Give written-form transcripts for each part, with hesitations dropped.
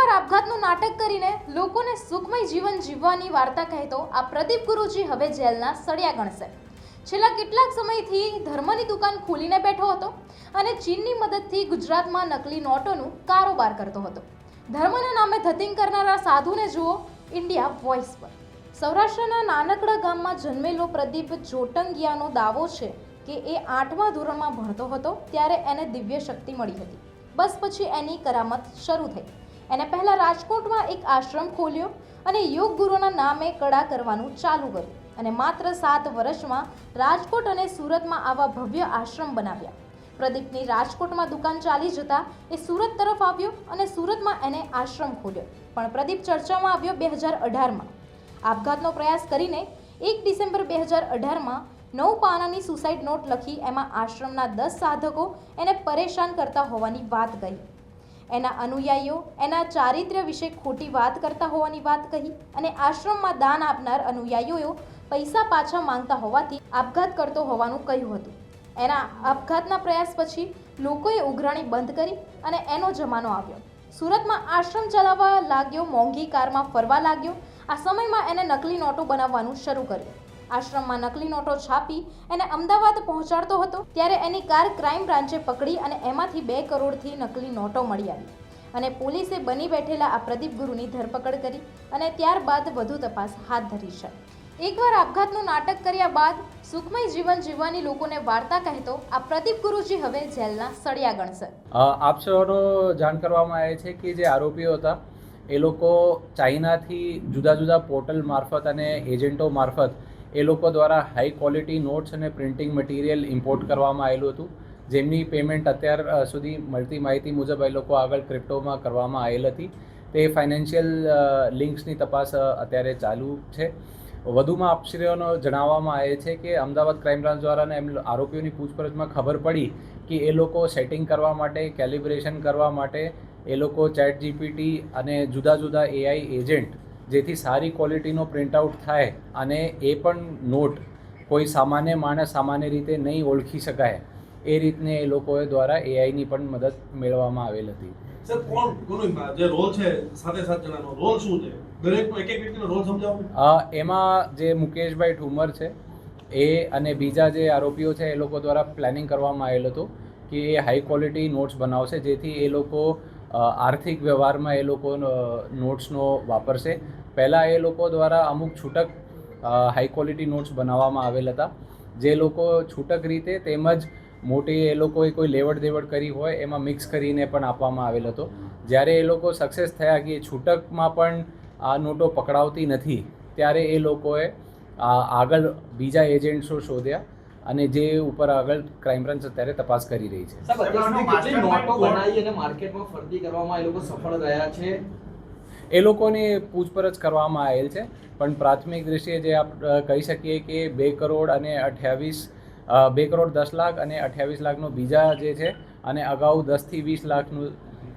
એકવાર આપઘાતનું નાટક કરીને લોકોને સુખમય જીવન જીવવાની વાર્તા કહેતો આ પ્રદીપ ગુરુજી હવે જેલના સળિયા ગણશે. છેલ્લા કેટલાક સમયથી ધર્મની દુકાન ખોલીને બેઠો હતો અને ચીનની મદદથી ગુજરાતમાં નકલી નોટોનું કારોબાર કરતો હતો. ધર્મના નામે ધતિંગ કરનારા સાધુને જુઓ ઇન્ડિયા વોઇસ પર. સૌરાષ્ટ્રના નાનકડા ગામમાં જન્મેલો પ્રદીપ જોટંગિયાનો દાવો છે કે એ 8મા ધોરણમાં ભણતો હતો ત્યારે એને દિવ્ય શક્તિ મળી હતી. બસ પછી એની કરામત શરૂ થઈ. એને પહેલાં રાજકોટમાં એક આશ્રમ ખોલ્યો અને યોગ ગુરુના નામે કળા કરવાનું ચાલુ કર્યું અને માત્ર 7 વર્ષમાં રાજકોટ અને સુરતમાં આવા ભવ્ય આશ્રમ બનાવ્યા. પ્રદીપની રાજકોટમાં દુકાન ચાલી જતા એ સુરત તરફ આવ્યો અને સુરતમાં એને આશ્રમ ખોલ્યો. પણ પ્રદીપ ચર્ચામાં આવ્યો 2018માં. આપઘાતનો પ્રયાસ કરીને 1 ડિસેમ્બર 2018માં 9 પાનાની સુસાઇડ નોટ લખી એમાં આશ્રમના 10 સાધકો એને પરેશાન કરતા હોવાની વાત કહી. એના અનુયાયીઓ એના ચારિત્ર્ય વિશે ખોટી વાત કરતા હોવાની વાત કહી અને આશ્રમમાં દાન આપનાર અનુયાયીઓ પૈસા પાછા માંગતા હોવાથી આપઘાત કરતો હોવાનું કહ્યું હતું. એના આપઘાતના પ્રયાસ પછી લોકોએ ઉઘરાણી બંધ કરી અને એનો જમાનો આવ્યો. સુરતમાં આશ્રમ ચલાવવા લાગ્યો, મોંઘી કારમાં ફરવા લાગ્યો. આ સમયમાં એને નકલી નોટો બનાવવાનું શરૂ કર્યું. આશ્રમમાં નકલી નોટો છાપી એને અમદાવાદ પહોંચાડતો હતો ત્યારે એની કાર ક્રાઇમ બ્રાન્ચે પકડી અને એમાંથી 2 કરોડથી નકલી નોટો મળી આવી અને પોલીસે બની બેઠેલા આ પ્રદીપ ગુરુની ધરપકડ કરી અને ત્યારબાદ વધુ તપાસ હાથ ધરી છે. એકવાર આપઘાતનું નાટક કર્યા બાદ સુખમય જીવન જીવવાની લોકોને વાર્તા કહેતો આ પ્રદીપ ગુરુજી હવે જેલના સળિયા ગણશે. આપ સૌનો જાણ કરવામાં આવે છે કે જે આરોપીઓ હતા એ લોકો ચાઇનાથી જુદા જુદા પોર્ટલ મારફત અને એજન્ટો મારફત એ લોકો દ્વારા હાઈ ક્વોલિટી નોટ્સ અને પ્રિન્ટિંગ મટીરિયલ ઇમ્પોર્ટ કરવામાં આવેલું હતું, જેમની પેમેન્ટ અત્યાર સુધી મળતી માહિતી મુજબ એ લોકો આગળ ક્રિપ્ટોમાં કરવામાં આવેલ હતી. તે ફાઇનાન્શિયલ લિંક્સની તપાસ અત્યારે ચાલુ છે. વધુમાં આપશ્રીઓનો જણાવવામાં આવે છે કે અમદાવાદ ક્રાઇમ બ્રાન્ચ દ્વારા એમ આરોપીઓની પૂછપરછમાં ખબર પડી કે એ લોકો સેટિંગ કરવા માટે, કેલિબ્રેશન કરવા માટે એ લોકો ચેટ જીપીટી અને જુદા જુદા એઆઈ એજન્ટ જેથી સારી ક્વોલિટીનો પ્રિન્ટઆઉટ થાય અને એ પણ નોટ કોઈ સામાન્ય માણસ સામાન્ય રીતે નહીં ઓળખી શકાય એ રીતને એ લોકો દ્વારા એઆઈની પણ મદદ મેળવવામાં આવેલ હતી. સર, કોણ જે રોલ છે 7 જણાનો રોલ શું છે? દરેકનો એક વ્યક્તિનો રોલ સમજાવો. એમાં જે મુકેશભાઈ ઠુમર છે એ અને બીજા જે આરોપીઓ છે એ લોકો દ્વારા પ્લાનિંગ કરવામાં આવેલ હતું કે એ હાઈ ક્વોલિટી નોટ્સ બનાવશે જેથી એ લોકો આર્થિક વ્યવહારમાં એ લોકો નોટ્સનો વાપરશે. પહેલાં એ લોકો દ્વારા અમુક છૂટક હાઈ ક્વોલિટી નોટ્સ બનાવવામાં આવેલ હતા જે લોકો છૂટક રીતે તેમજ મોટી એ લોકોએ કોઈ લેવડ દેવડ કરી હોય એમાં મિક્સ કરીને પણ આપવામાં આવેલ હતો. જ્યારે એ લોકો સક્સેસ થયા કે છૂટકમાં પણ આ નોટો પકડાવતી નથી ત્યારે એ લોકોએ આગળ બીજા એજન્ટ્સો શોધ્યા અને જે ઉપર આગળ ક્રાઇમ બ્રાન્ચ અત્યારે તપાસ કરી રહી છે. નોટો બનાવી અને માર્કેટમાં ફરતી કરવામાં એ લોકો સફળ રહ્યા છે. એ લોકોની પૂછપરછ કરવામાં આવેલ છે પણ પ્રાથમિક દ્રષ્ટિએ જે આપણે કહી શકીએ કે 2 કરોડ અને 2 કરોડ 10 લાખ અને 28 લાખનો બીજા જે છે અને અગાઉ 10 થી 20 લાખનું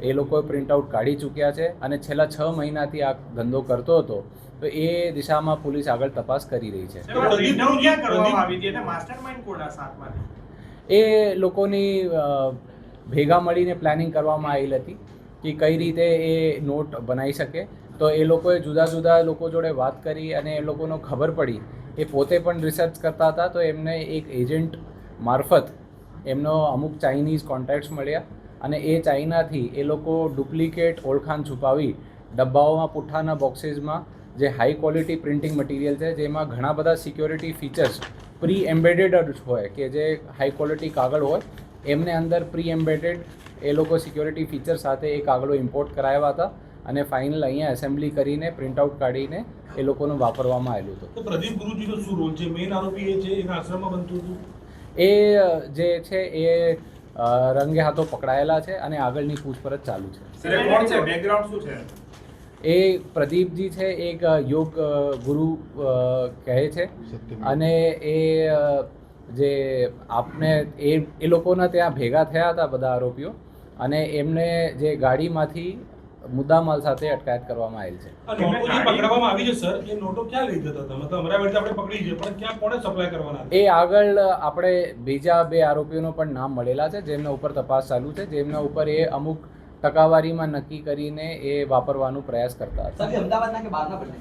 એ લોકોએ પ્રિન્ટઆઉટ કાઢી ચૂક્યા છે અને છેલ્લા 6 મહિનાથી આ ધંધો કરતો હતો. તો એ દિશામાં પોલીસ આગળ તપાસ કરી રહી છે. એ લોકોની ભેગા મળીને પ્લાનિંગ કરવામાં આવેલી હતી કે કઈ રીતે એ નોટ બનાવી શકે. તો એ લોકોએ જુદા જુદા લોકો જોડે વાત કરી અને એ લોકોનો ખબર પડી. એ પોતે પણ રિસર્ચ કરતા હતા તો એમને એક એજન્ટ મારફત એમનો અમુક ચાઇનીઝ કોન્ટેક્ટ્સ મળ્યા અને એ ચાઇનાથી એ લોકો ડુપ્લિકેટ ઓળખાણ છુપાવી ડબ્બાઓમાં, પુઠ્ઠાના બોક્સીસમાં જે હાઈ ક્વોલિટી પ્રિન્ટિંગ મટીરિયલ છે જેમાં ઘણા બધા સિક્યોરિટી ફીચર્સ પ્રી એમ્બેડેડ જ હોય કે જે હાઈ ક્વોલિટી કાગળ હોય એમને અંદર પ્રી એમ્બેડેડ એ લોકો સિક્યોરિટી ફીચર સાથે એ કાગળો ઇમ્પોર્ટ કરાવ્યા હતા અને ફાઇનલ અહીંયા એસેમ્બલી કરીને પ્રિન્ટઆઉટ કાઢીને એ લોકોનું વાપરવામાં આવેલું હતું. તો પ્રદીપ ગુરુજીનો શું રોલ છે? મેઇન આરોપી એ છે, એના આશ્રમમાં બનતું હતું. એ જે છે એ રંગે હાથો પકડાયેલા છે અને આગળની પૂછપરછ ચાલુ છે. કોણ છે? બેકગ્રાઉન્ડ શું છે? એ પ્રદીપજી છે એક યોગ ગુરુ કહે છે અને એ જે આપને એ લોકોના ત્યાં ભેગા થયા હતા બધા આરોપીઓ અને એમને જે ગાડીમાંથી મુદ્દામાલ સાથે અટકાયત કરવામાં આવેલ છે. નોટો જે પકડવામાં આવી છે સર, એ નોટો ક્યાં લઈ જતા હતા? મતલબ અમરાવતી આપણે પકડી છે પણ ક્યાં કોણે સપ્લાય કરવાના? એ આગળ આપણે બીજા 2 આરોપીઓનો પણ નામ મળેલા છે જેમના ઉપર તપાસ ચાલુ છે, જેમના ઉપર એ અમુક ટકાવારીમાં નક્કી કરીને એ વાપરવાનો પ્રયાસ કરતા હતા. સાહેબ અમદાવાદના કે બહારના બંને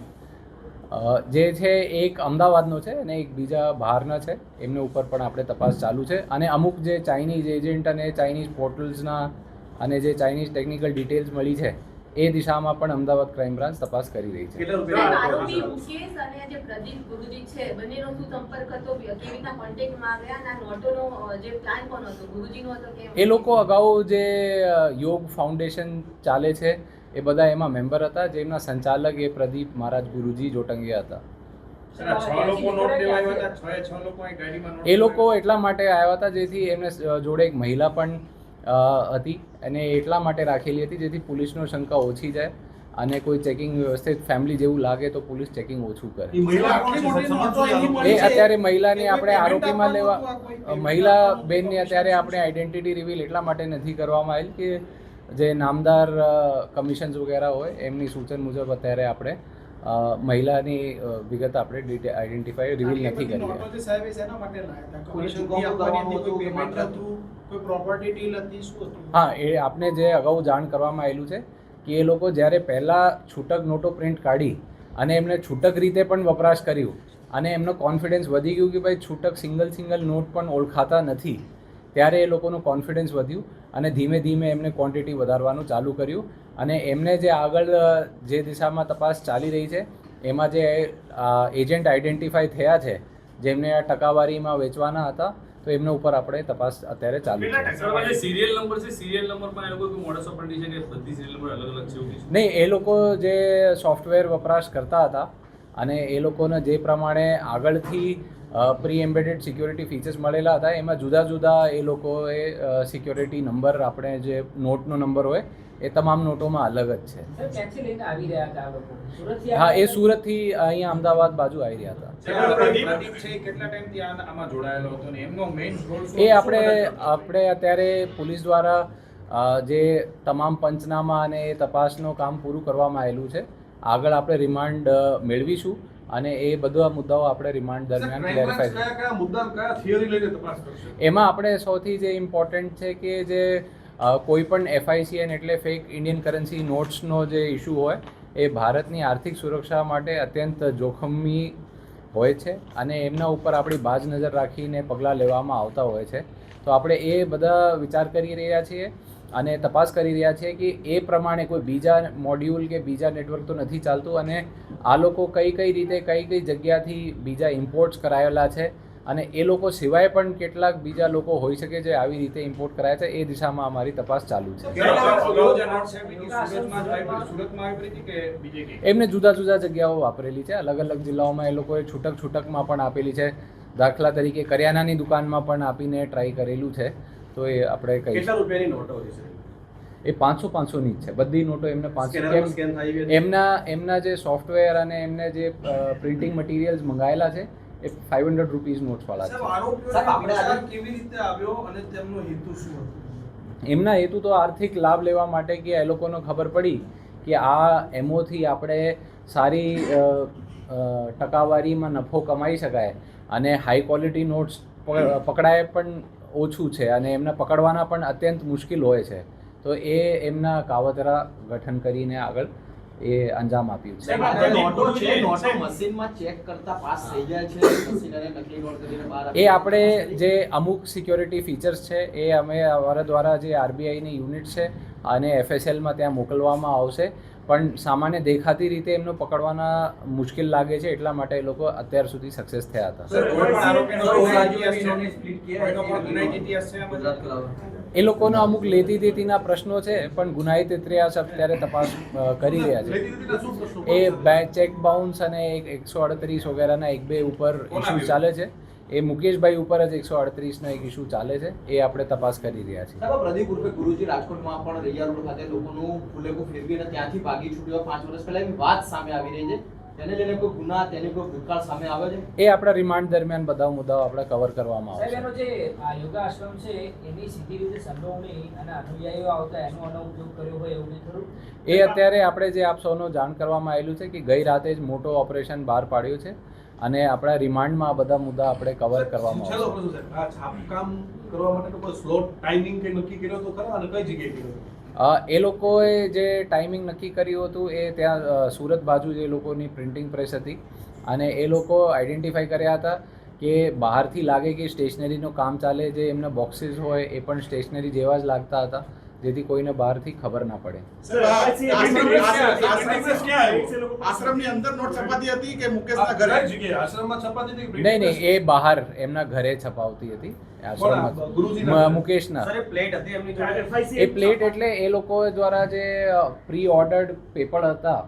જે છે એક અમદાવાદનો છે અને એક બીજા બહારના છે, એમને ઉપર પણ આપણે તપાસ ચાલુ છે. અને અમુક જે ચાઇનીઝ એજન્ટ અને ચાઇનીઝ પોર્ટલ્સના અને જે ચાઇનીઝ ટેકનિકલ ડિટેલ્સ મળી છે એ દિશામાં પણ અમદાવાદ ક્રાઇમ બ્રાન્ચ તપાસ કરી રહી છે. કેટલા સાહેબ, આરોપી રૂપિયા મુકેશ અને જે પ્રદીપ ગુરુજી છે બંનેનો શું સંપર્ક હતો, કેવી રીતના કોન્ટેક્ટમાં આવ્યા અને આ નોટોનો જે પ્લાન કોનો હતો, ગુરુજીનો હતો કે એ લોકો અગાઉ જે યોગ ફાઉન્ડેશન ચાલે છે એ બધા એમાં મેમ્બર હતા, જેમના સંચાલક એ પ્રદીપ મહારાજ ગુરુજી જોટંગિયા હતા. એ લોકો એટલા માટે આવ્યા હતા જેથી એમને જોડે એક મહિલા પણ હતી અને એટલા માટે રાખેલી હતી જેથી પોલીસનો શંકા ઓછી જાય અને કોઈ ચેકિંગ વ્યવસ્થિત ફેમિલી જેવું લાગે તો પોલીસ ચેકિંગ ઓછું કરે. એ મહિલા કોણ છે? સમજતો એ અત્યારે મહિલાને આપણે આરોપીમાં લેવા મહિલા બેનની અત્યારે આપણે આઈડેન્ટિટી રિવીલ એટલા માટે નથી કરવામાં આવેલ કે જે નામદાર કમિશન્સ વગેરે હોય એમની સૂચન મુજબ અત્યારે આપણે મહિલાની વિગત આપણે આઈડેન્ટિફાઈ રિવીલ નથી કરી. હા, એ આપને જે અગાઉ જાણ કરવામાં આવેલું છે કે એ લોકો જ્યારે પહેલાં છૂટક નોટો પ્રિન્ટ કાઢી અને એમને છૂટક રીતે પણ વપરાશ કર્યું અને એમનો કોન્ફિડન્સ વધી ગયું કે ભાઈ છૂટક સિંગલ નોટ પણ ઓળખાતા નથી, ત્યારે એ લોકોનું કોન્ફિડન્સ વધ્યું અને ધીમે ધીમે એમને ક્વોન્ટિટી વધારવાનું ચાલુ કર્યું. અને એમને જે આગળ જે દિશામાં તપાસ ચાલી રહી છે એમાં જે એજન્ટ આઈડેન્ટિફાઈ થયા છે જેમને આ ટકાવારીમાં વેચવાના હતા તો એમના ઉપર આપણે તપાસ અત્યારે ચાલુ છે. સિરિયલ નંબર છે, સિરિયલ નંબર પણ એ લોકો મોડસ ઓપરેન્ડી છે કે બધી સિરિયલ નંબર અલગ અલગ છે એવું છે? નહીં, એ લોકો જે સોફ્ટવેર વપરાશ કરતા હતા અને એ લોકોને જે પ્રમાણે આગળથી પ્રી એમ્બેડેડ સિક્યોરિટી ફીચર્સ મળેલા હતા એમાં જુદા જુદા એ લોકોએ સિક્યોરિટી નંબર આપણે જે નોટનો નંબર હોય એ તમામ નોટોમાં અલગ જ છે. હા, એ સુરતથી અહીંયા અમદાવાદ બાજુ આવી રહ્યા હતા. એ આપણે અત્યારે પોલીસ દ્વારા જે તમામ પંચનામા અને એ તપાસનું કામ પૂરું કરવામાં આવેલું છે. આગળ આપણે રિમાન્ડ મેળવીશું અને એ બધા મુદ્દાઓ આપણે રિમાન્ડ દરમિયાન ક્લેરિફાઈ કયા મુદ્દા કયા થિયરી લઈને તપાસ કરશે? એમાં આપણે સૌથી જે ઇમ્પોર્ટન્ટ છે કે જે કોઈ પણ FICN એટલે ફેક ઇન્ડિયન કરન્સી નોટ્સનો જે ઇસ્યુ હોય એ ભારતની આર્થિક સુરક્ષા માટે અત્યંત જોખમી હોય છે અને એમના ઉપર આપણી બાજ નજર રાખીને પગલાં લેવામાં આવતા હોય છે. તો આપણે એ બધા વિચાર કરી રહ્યા છીએ અને તપાસ કરી રહ્યા છીએ કે એ પ્રમાણે કોઈ બીજા મોડ્યુલ કે બીજા નેટવર્ક તો નથી ચાલતું અને આ લોકો કઈ રીતે કઈ જગ્યાથી બીજા ઇમ્પોર્ટ્સ કરાયેલા છે અને એ લોકો સિવાય પણ કેટલાક બીજા લોકો હોઈ શકે જે આવી રીતે ઇમ્પોર્ટ કરાયા છે. એ દિશામાં અમારી તપાસ ચાલુ છે. એમને જુદા જુદા જગ્યાઓ વાપરેલી છે, અલગ અલગ જિલ્લાઓમાં એ લોકોએ છૂટકમાં પણ આપેલી છે. દાખલા તરીકે કરિયાણાની દુકાનમાં પણ આપીને ટ્રાય કરેલું છે. તો એ આપણે કઈ કેટલા રૂપિયાની નોટો છે? એ 500-500ની જ છે બધી નોટો. એમને 500 એમના જે સોફ્ટવેર અને એમને જે પ્રિન્ટિંગ મટીરિયલ્સ મંગાવેલા છે એ 500 રૂપીઝ નોટ્સ વાળા છે. કેવી રીતે આવ્યો અને તેમનો હેતુ શું હતો? એમના હેતુ તો આર્થિક લાભ લેવા માટે કે એ લોકોને ખબર પડી કે આ એમોથી આપણે સારી ટકાવારીમાં નફો કમાઈ શકાય અને હાઈ ક્વોલિટી નોટ્સ પકડાય પણ ઓછું છે અને એમને પકડવાના પણ અત્યંત મુશ્કેલ હોય છે. તો એ એમના કાવતરા ગઠન કરીને આગળ એ અંજામ આપ્યું છે. મશીનમાં ચેક કરતા પાસ થઈ જાય છે, મશીન અને નકલી નોટ કરીને બહાર એ આપણે જે અમુક સિક્યોરિટી ફીચર્સ છે એ અમે અમારા દ્વારા જે RBIની યુનિટ છે અને FSLમાં ત્યાં મોકલવામાં આવશે. પણ સામાન્ય દેખાતી રીતે એમને પકડવાના મુશ્કેલ લાગે છે એટલા માટે એ લોકો અત્યાર સુધી સક્સેસ થયા હતા. એ લોકોનો અમુક લેતી દેતીના પ્રશ્નો છે પણ ગુનાહિત ઇતિહાસ અત્યારે તપાસ કરી રહ્યા છે. એ ચેક બાઉન્સ અને 138 વગેરેના 1-2 ઉપર ઇસ્યુ ચાલે છે. એ મુકેશભાઈ ઉપર જ 138નો એક ઇસ્યુ ચાલે છે. એ આપણે તપાસ કરી રહ્યા છીએ. સાહેબ પ્રદીપ ઉર્ફે ગુરુજી રાજકોટમાં પણ રૈયા રોડ ખાતે લોકોનું ફૂલેકું ફેરવીને ત્યાંથી ભાગી છૂટ્યો 5 વર્ષ પહેલા એવી વાત સામે આવી રહી છે. તેને લઈને કોઈ ગુના તેની કોઈ ભૂતકાળ સામે આવે છે? એ આપણા રિમાન્ડ દરમિયાન બધા મુદ્દાઓ આપણે કવર કરવામાં આવશે. સાહેબ, એનો જે યોગા આશ્રમ છે એની સીધી રીતે સંડોવણી અને અનુયાયીઓ આવતા એનો ઉપયોગ કર્યો હોય એવું ખરું? એ અત્યારે આપણે જે આપ સૌનો જાણ કરવામાં આવેલું છે કે ગઈ રાતે જ મોટો ઓપરેશન બહાર પાડ્યું છે અને આપણા રિમાન્ડમાં આ બધા મુદ્દા આપણે કવર કરવામાં આવશે. આ છાપકામ કરવા માટે કોઈ સ્લોટ ટાઈમિંગ કે નક્કી કર્યો તો ખરા અને કઈ જગ્યાએ કર્યો? એ લોકોએ જે ટાઈમિંગ નક્કી કર્યું હતું એ ત્યાં સુરત બાજુ જે લોકોની પ્રિન્ટિંગ પ્રેસ હતી અને એ લોકો આઈડેન્ટિફાઈ કર્યા હતા કે બહારથી લાગે કે સ્ટેશનરીનું કામ ચાલે, જે એમના બોક્સીસ હોય એ પણ સ્ટેશનરી જેવા જ લાગતા હતા, જેથી કોઈને બહારથી ખબર ના પડે. આશ્રમની અંદર નોટ છપાતી હતી કે મુકેશના ઘરે? કઈ જગ્યાએ? આશ્રમમાં છપાતી હતી કે નહીં નહીં, એ બહાર એમના ઘરે છપાવતી હતી આશ્રમમાં. ગુરુજીના મુકેશના સર, એ પ્લેટ હતી એમની જોડે. એ પ્લેટ એટલે એ લોકો દ્વારા જે પ્રી ઓર્ડર્ડ પેપર હતા,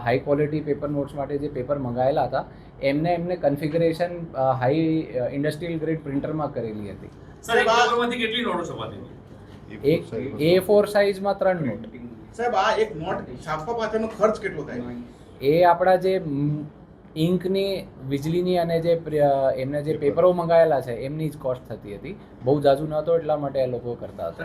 હાઈ ક્વોલિટી પેપર નોટ્સ માટે જે પેપર મંગાવેલા હતા, એમને કન્ફિગરેશન હાઈ ઇન્ડસ્ટ્રીયલ ગ્રેડ પ્રિન્ટરમાં કરેલી હતી. સર, એક પેપરમાંથી કેટલી નોટો છપાતી હતી? એક A4 સાઇઝમાં 3 નોટ. સાહેબ, આ એક નોટ છાપવા પાછળનો ખર્ચ કેટલો થાય? એ આપણા જે ઇંકની, વીજળીની અને જે એમને જે પેપરો મંગાવેલા છે એમની જ કોસ્ટ થતી હતી. બહુ જાજુ નહોતો, એટલા માટે એ લોકો કરતા હતા.